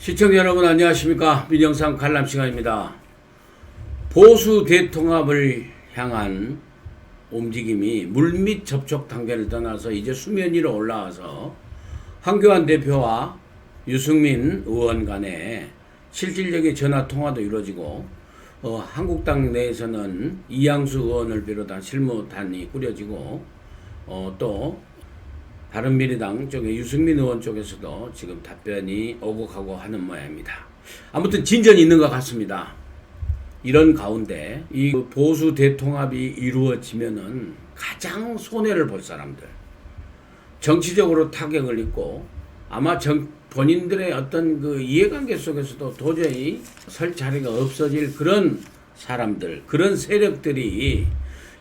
시청자 여러분 안녕하십니까. 민영상 관람 시간입니다. 보수 대통합을 향한 움직임이 물밑 접촉 단계를 떠나서 이제 수면 위로 올라와서 황교안 대표와 유승민 의원 간에 실질적인 전화 통화도 이루어지고 한국당 내에서는 이양수 의원을 비롯한 실무단이 꾸려지고 또 바른미래당 쪽에 유승민 의원 쪽에서도 지금 답변이 오고 가고 하는 모양입니다. 아무튼 진전이 있는 것 같습니다. 이런 가운데 이 보수 대통합이 이루어지면은 가장 손해를 볼 사람들, 정치적으로 타격을 입고 아마 본인들의 어떤 그 이해관계 속에서도 도저히 설 자리가 없어질 그런 사람들, 그런 세력들이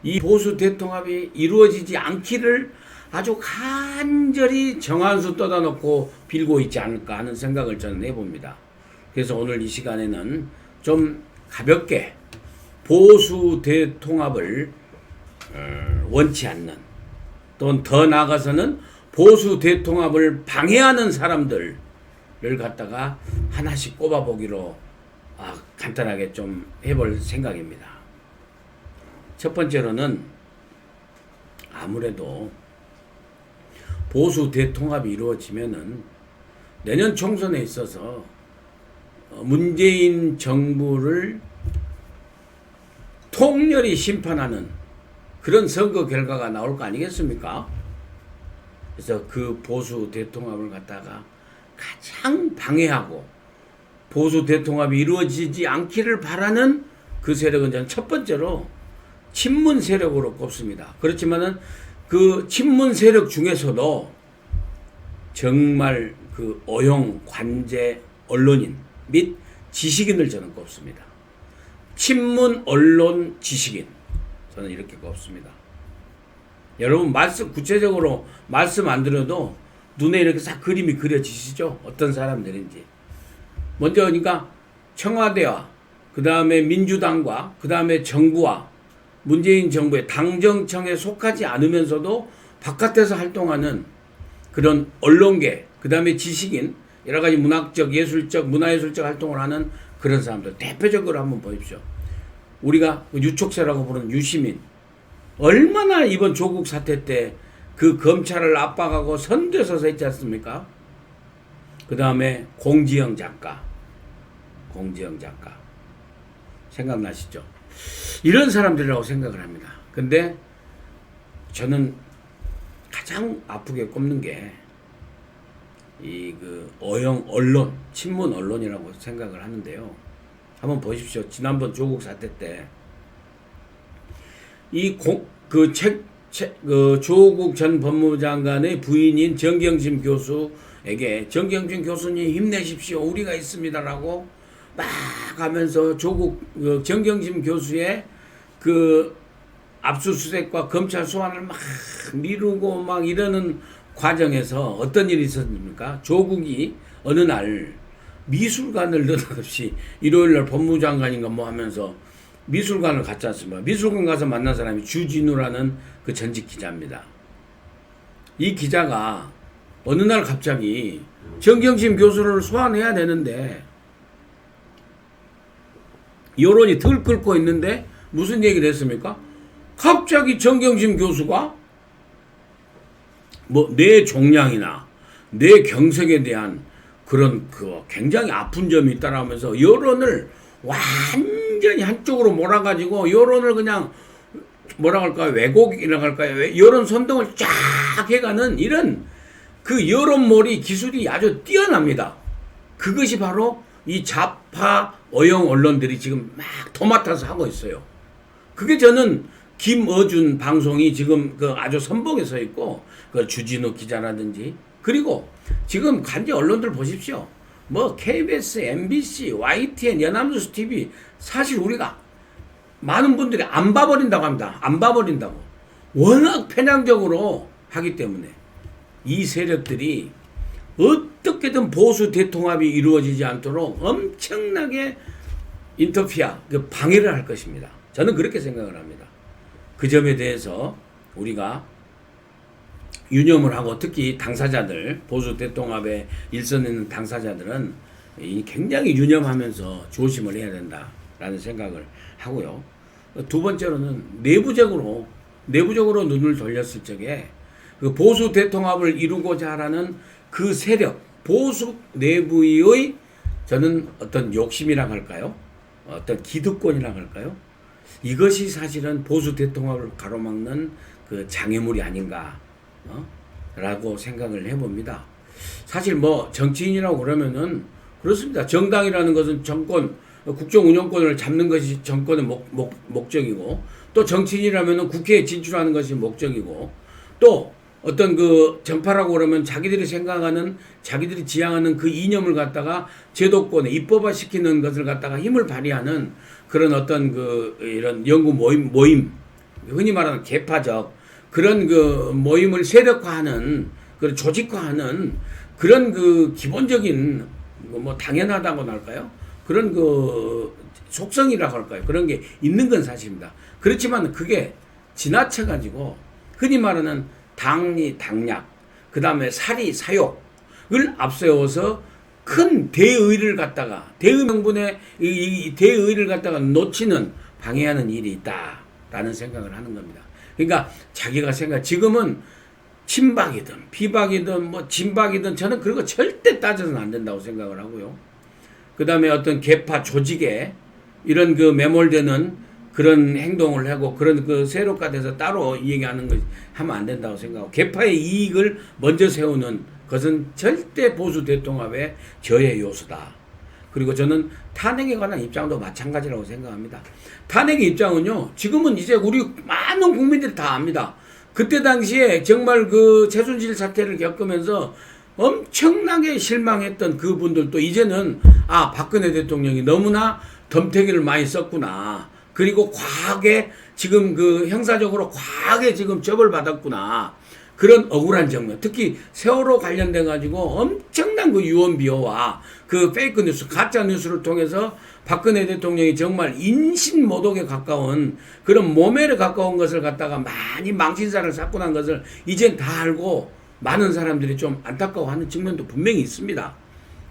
이 보수 대통합이 이루어지지 않기를 아주 간절히 정한수 떠다놓고 빌고 있지 않을까 하는 생각을 저는 해봅니다. 그래서 오늘 이 시간에는 좀 가볍게 보수 대통합을 원치 않는, 또는 더 나아가서는 보수 대통합을 방해하는 사람들을 갖다가 하나씩 꼽아보기로 간단하게 좀 해볼 생각입니다. 첫 번째로는 아무래도 보수 대통합이 이루어지면은 내년 총선에 있어서 문재인 정부를 통렬히 심판하는 그런 선거 결과가 나올 거 아니겠습니까? 그래서 그 보수 대통합을 갖다가 가장 방해하고 보수 대통합이 이루어지지 않기를 바라는 그 세력은 저는 첫 번째로 친문 세력으로 꼽습니다. 그렇지만은 그 친문 세력 중에서도 정말 그 어용 관제 언론인 및 지식인을 저는 꼽습니다. 친문 언론 지식인, 저는 이렇게 꼽습니다. 여러분 구체적으로 말씀 안 드려도 눈에 이렇게 싹 그림이 그려지시죠? 어떤 사람들인지. 먼저 그러니까 청와대와 그 다음에 민주당과 그 다음에 정부와 문재인 정부의 당정청에 속하지 않으면서도 바깥에서 활동하는 그런 언론계, 그 다음에 지식인, 여러 가지 문학적, 예술적, 문화예술적 활동을 하는 그런 사람들. 대표적으로 한번 보십시오. 우리가 유촉세라고 부르는 유시민. 얼마나 이번 조국 사태 때 그 검찰을 압박하고 선두에 서서 했지 않습니까? 그 다음에 공지영 작가. 생각나시죠? 이런 사람들이라고 생각을 합니다. 근데 저는 가장 아프게 꼽는 게 이 그 어용 언론, 친문 언론이라고 생각을 하는데요. 한번 보십시오. 지난번 조국 사태 때 이 조국 전 법무장관의 부인인 정경심 교수에게 정경심 교수님 힘내십시오. 우리가 있습니다라고 막 하면서 정경심 교수의 그 압수수색과 검찰 소환을 막 미루고 막 이러는 과정에서 어떤 일이 있었습니까? 조국이 어느 날 미술관을 느닷없이 일요일날 법무장관인가 뭐 하면서 미술관을 갔지 않습니까? 미술관 가서 만난 사람이 주진우라는 그 전직 기자입니다. 이 기자가 어느 날 갑자기 정경심 교수를 소환해야 되는데 여론이 덜 끓고 있는데 무슨 얘기를 했습니까? 갑자기 정경심 교수가 뭐 내 종량이나 내 경색에 대한 그런 굉장히 아픈 점이 있다라면서 여론을 완전히 한쪽으로 몰아가지고 여론을 그냥 왜곡이라고 할까요? 여론 선동을 쫙 해가는 이런 그 여론몰이 기술이 아주 뛰어납니다. 그것이 바로 이 좌파 어용 언론들이 지금 막 도맡아서 하고 있어요. 그게 저는 김어준 방송이 지금 아주 선봉에 서 있고 그 주진우 기자라든지 그리고 지금 간지 언론들 보십시오. 뭐 KBS, MBC, YTN, 연합뉴스 TV 사실 우리가 많은 분들이 안 봐버린다고 합니다. 안 봐버린다고. 워낙 편향적으로 하기 때문에 이 세력들이 어떻게든 보수 대통합이 이루어지지 않도록 엄청나게 방해를 할 것입니다. 저는 그렇게 생각을 합니다. 그 점에 대해서 우리가 유념을 하고 특히 당사자들, 보수 대통합의 일선에 있는 당사자들은 굉장히 유념하면서 조심을 해야 된다라는 생각을 하고요. 두 번째로는 내부적으로 눈을 돌렸을 적에 그 보수 대통합을 이루고자 하는 그 세력, 보수 내부의 저는 어떤 욕심이라 할까요? 어떤 기득권이라 할까요? 이것이 사실은 보수 대통합을 가로막는 그 장애물이 아닌가, 라고 생각을 해봅니다. 사실 뭐 정치인이라고 그러면은 그렇습니다. 정당이라는 것은 정권, 국정 운영권을 잡는 것이 정권의 목적이고, 또 정치인이라면은 국회에 진출하는 것이 목적이고, 또 어떤 그 정파라고 그러면 자기들이 생각하는, 자기들이 지향하는 그 이념을 갖다가 제도권에 입법화시키는 것을 갖다가 힘을 발휘하는 그런 어떤 그 이런 연구 모임, 흔히 말하는 개파적 그런 그 모임을 세력화하는, 그런 조직화하는 그런 그 기본적인 뭐 당연하다고 할까요? 그런 그 속성이라고 할까요? 그런 게 있는 건 사실입니다. 그렇지만 그게 지나쳐가지고 흔히 말하는 당리, 당략, 그 다음에 사리, 사욕을 앞세워서 큰 대의를 갖다가, 대의 명분의 이 대의를 갖다가 놓치는, 방해하는 일이 있다라는 생각을 하는 겁니다. 그러니까 자기가 지금은 친박이든 비박이든 뭐 진박이든 저는 그런 거 절대 따져서는 안 된다고 생각을 하고요. 그 다음에 어떤 개파 조직에 이런 그 매몰되는 그런 행동을 하고 그런 그 세력화돼서 따로 얘기하는 거 하면 안 된다고 생각하고, 개파의 이익을 먼저 세우는 것은 절대 보수 대통합의 저해 요소다. 그리고 저는 탄핵에 관한 입장도 마찬가지라고 생각합니다. 탄핵의 입장은요, 지금은 이제 우리 많은 국민들이 다 압니다. 그때 당시에 정말 그 최순실 사태를 겪으면서 엄청나게 실망했던 그분들도 이제는 박근혜 대통령이 너무나 덤태기를 많이 썼구나. 그리고 과하게 지금 그 형사적으로 과하게 지금 처벌받았구나. 그런 억울한 장면, 특히 세월호 관련돼 가지고 엄청난 그 유언 비어와 그 페이크 뉴스, 가짜 뉴스를 통해서 박근혜 대통령이 정말 인신모독에 가까운 그런 모멸에 가까운 것을 갖다가 많이 망신살을 쌓고 난 것을 이젠 다 알고 많은 사람들이 좀 안타까워하는 측면도 분명히 있습니다.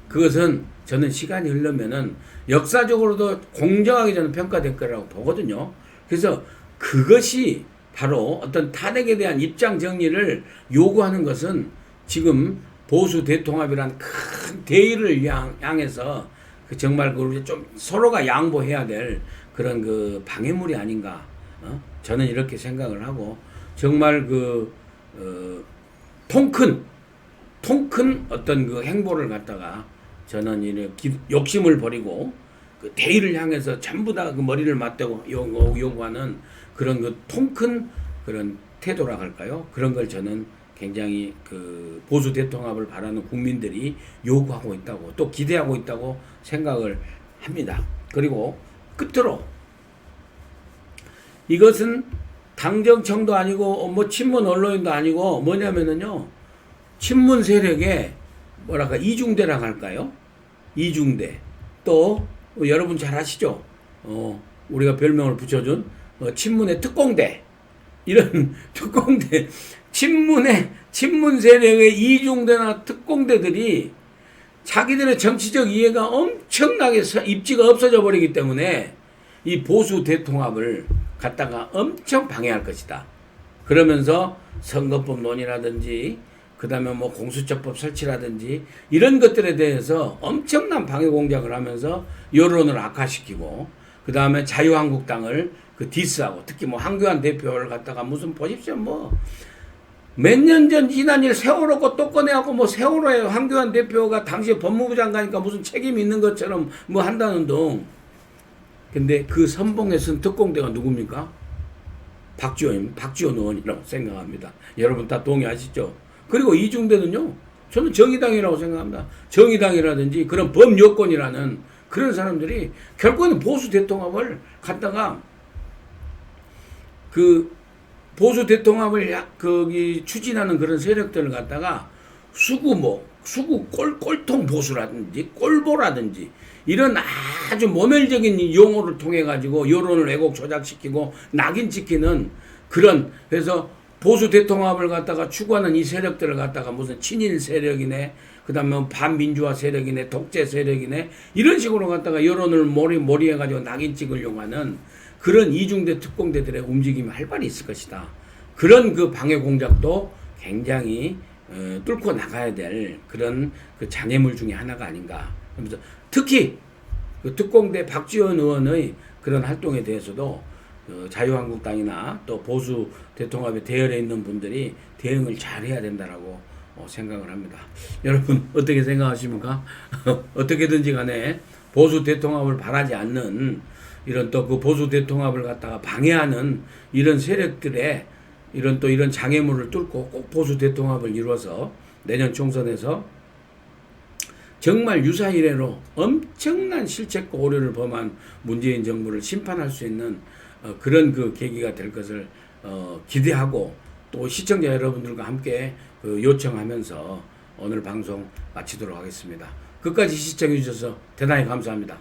그것은 저는 시간이 흐르면은 역사적으로도 공정하게 저는 평가될 거라고 보거든요. 그래서 그것이 바로 어떤 탄핵에 대한 입장 정리를 요구하는 것은 지금 보수 대통합이란 큰 대의를 향해서 정말 그 좀 서로가 양보해야 될 그런 그 방해물이 아닌가, 저는 이렇게 생각을 하고, 정말 통큰 어떤 그 행보를 갖다가 저는 이렇게 욕심을 버리고 그 대의를 향해서 전부 다 그 머리를 맞대고 요구하는 그런 그 통큰 그런 태도라 할까요? 그런 걸 저는 굉장히 그 보수 대통합을 바라는 국민들이 요구하고 있다고, 또 기대하고 있다고 생각을 합니다. 그리고 끝으로 이것은 당정청도 아니고 뭐 친문 언론인도 아니고 뭐냐면은요, 친문 세력의 뭐랄까 이중대라 할까요? 이중대. 또 여러분 잘 아시죠? 우리가 별명을 붙여준 친문의 특공대, 이런 특공대, 친문 세력의 이중대나 특공대들이 자기들의 정치적 이해가 엄청나게 입지가 없어져 버리기 때문에 이 보수 대통합을 갖다가 엄청 방해할 것이다. 그러면서 선거법 논의라든지 그 다음에 뭐 공수처법 설치라든지 이런 것들에 대해서 엄청난 방해 공작을 하면서 여론을 악화시키고, 그 다음에 자유한국당을 그 디스하고, 특히 뭐 황교안 대표를 갖다가 무슨 보십시오, 뭐 몇 년 전 지난 일 세월호 거 또 꺼내갖고 뭐 세월호에 황교안 대표가 당시에 법무부 장관이니까 무슨 책임이 있는 것처럼 뭐 한다는 둥. 근데 그 선봉에 쓴 특공대가 누굽니까? 박지원 의원이라고 생각합니다. 여러분 다 동의하시죠? 그리고 이중대는요, 저는 정의당이라고 생각합니다. 정의당이라든지 그런 범여권이라는 그런 사람들이 결국에는 보수 대통합을 갖다가 그 보수 대통합을 거기 추진하는 그런 세력들을 갖다가 수구 꼴통 보수라든지 꼴보라든지 이런 아주 모멸적인 용어를 통해 가지고 여론을 왜곡 조작시키고 낙인찍히는 그런, 그래서 보수 대통합을 갖다가 추구하는 이 세력들을 갖다가 무슨 친일 세력이네, 그다음에 반민주화 세력이네, 독재 세력이네, 이런 식으로 갖다가 여론을 몰이해가지고 낙인 찍으려고 하는 그런 이중대 특공대들의 움직임이 활발히 있을 것이다. 그런 그 방해 공작도 굉장히 뚫고 나가야 될 그런 그 장애물 중에 하나가 아닌가. 그래서 특히 그 특공대 박지원 의원의 그런 활동에 대해서도 자유한국당이나 또 보수 대통합에 대열에 있는 분들이 대응을 잘 해야 된다라고 생각을 합니다. 여러분 어떻게 생각하십니까? 어떻게든지 간에 보수 대통합을 바라지 않는 이런 또 그 보수 대통합을 갖다가 방해하는 이런 세력들의 이런 장애물을 뚫고 꼭 보수 대통합을 이루어서 내년 총선에서 정말 유사 이래로 엄청난 실책과 오류를 범한 문재인 정부를 심판할 수 있는 그런 그 계기가 될 것을 기대하고 또 시청자 여러분들과 함께 요청하면서 오늘 방송 마치도록 하겠습니다. 끝까지 시청해 주셔서 대단히 감사합니다.